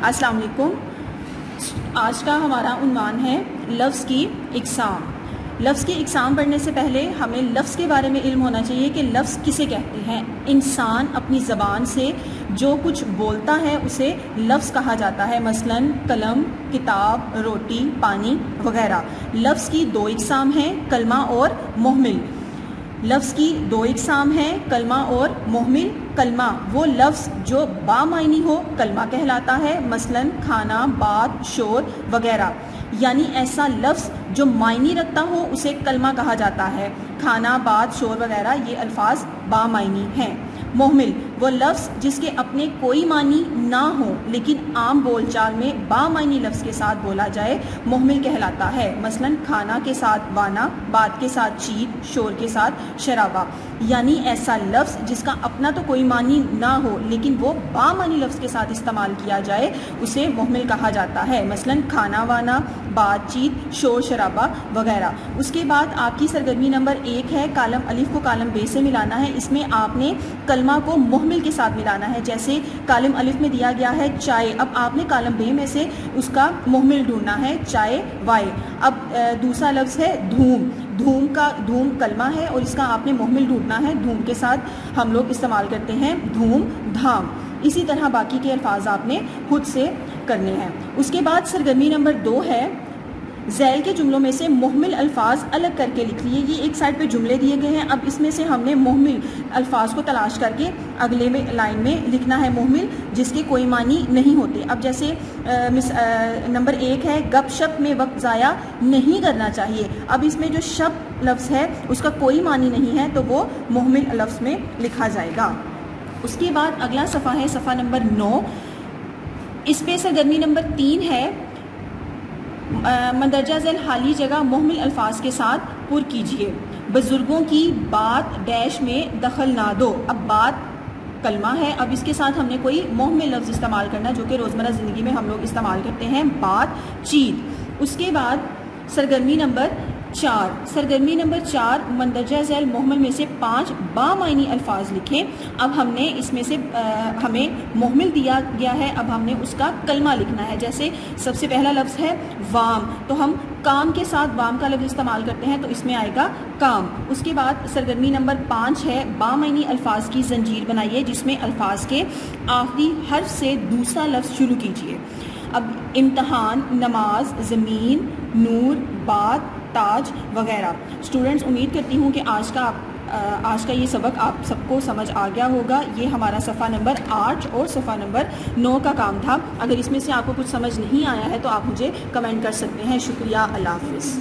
السلام علیکم. آج کا ہمارا عنوان ہے لفظ کی اقسام. لفظ کی اقسام پڑھنے سے پہلے ہمیں لفظ کے بارے میں علم ہونا چاہیے کہ لفظ کسے کہتے ہیں. انسان اپنی زبان سے جو کچھ بولتا ہے اسے لفظ کہا جاتا ہے، مثلا قلم، کتاب، روٹی، پانی وغیرہ. لفظ کی دو اقسام ہیں، کلمہ اور محمل. لفظ کی دو اقسام ہیں، کلمہ اور محمل. کلمہ وہ لفظ جو بامعنی ہو کلمہ کہلاتا ہے، مثلا کھانا، بات، شور وغیرہ. یعنی ایسا لفظ جو معنی رکھتا ہو اسے کلمہ کہا جاتا ہے. کھانا، بات، شور وغیرہ یہ الفاظ بامعنی ہیں. محمل وہ لفظ جس کے اپنے کوئی معنی نہ ہو لیکن عام بول چال میں بامعنی لفظ کے ساتھ بولا جائے، محمل کہلاتا ہے. مثلا کھانا کے ساتھ وانا، بات کے ساتھ چیت، شور کے ساتھ شرابہ. یعنی ایسا لفظ جس کا اپنا تو کوئی معنی نہ ہو لیکن وہ بامعنی لفظ کے ساتھ استعمال کیا جائے اسے محمل کہا جاتا ہے. مثلا کھانا وانا، بات چیت، شور شرابہ وغیرہ. اس کے بعد آپ کی سرگرمی نمبر 1 ہے، کالم الف کو کالم ب سے ملانا ہے. اس میں آپ نے کلمہ کو محمل کے ساتھ ملانا ہے. جیسے کالم الف میں دیا گیا ہے چائے، اب آپ نے کالم ب میں سے اس کا محمل ڈھونڈنا ہے، چائے وائے. اب دوسرا لفظ ہے دھوم. دھوم کلمہ ہے اور اس کا آپ نے محمل ڈھونڈنا ہے. دھوم کے ساتھ ہم لوگ استعمال کرتے ہیں دھوم، دھام. اسی طرح باقی کے الفاظ آپ نے خود سے کرنے ہیں. اس کے بعد سرگرمی نمبر 2 ہے، ذیل کے جملوں میں سے محمل الفاظ الگ کر کے لکھ لیے. یہ ایک سائڈ پہ جملے دیے گئے ہیں، اب اس میں سے ہم نے محمل الفاظ کو تلاش کر کے اگلے میں لائن میں لکھنا ہے محمل جس کے کوئی معنی نہیں ہوتے. اب جیسے نمبر 1 ہے، گپ شپ میں وقت ضائع نہیں کرنا چاہیے. اب اس میں جو شپ لفظ ہے اس کا کوئی معنی نہیں ہے تو وہ محمل لفظ میں لکھا جائے گا. اس کے بعد اگلا صفحہ ہے صفحہ نمبر 9. اس پہ سرگرمی نمبر 3 ہے، مندرجہ ذیل خالی جگہ محمل الفاظ کے ساتھ پر کیجیے. بزرگوں کی بات ڈیش میں دخل نہ دو. اب بات کلمہ ہے، اب اس کے ساتھ ہم نے کوئی محمل لفظ استعمال کرنا جو کہ روزمرہ زندگی میں ہم لوگ استعمال کرتے ہیں، بات چیت. اس کے بعد سرگرمی نمبر 4 مندرجہ ذیل محمل میں سے 5 بامعنی الفاظ لکھیں. اب ہم نے اس میں سے ہمیں محمل دیا گیا ہے، اب ہم نے اس کا کلمہ لکھنا ہے. جیسے سب سے پہلا لفظ ہے وام، تو ہم کام کے ساتھ وام کا لفظ استعمال کرتے ہیں تو اس میں آئے گا کام. اس کے بعد سرگرمی نمبر 5 ہے، بامعنی الفاظ کی زنجیر بنائیے جس میں الفاظ کے آخری حرف سے دوسرا لفظ شروع کیجیے. اب امتحان، نماز، زمین، نور، بات، تاج وغیرہ. اسٹوڈنٹس امید کرتی ہوں کہ آج کا یہ سبق آپ سب کو سمجھ آ گیا ہوگا. یہ ہمارا صفحہ نمبر 8 اور صفحہ نمبر 9 کا کام تھا. اگر اس میں سے آپ کو کچھ سمجھ نہیں آیا ہے تو آپ مجھے کمنٹ کر سکتے ہیں. شکریہ، اللہ حافظ.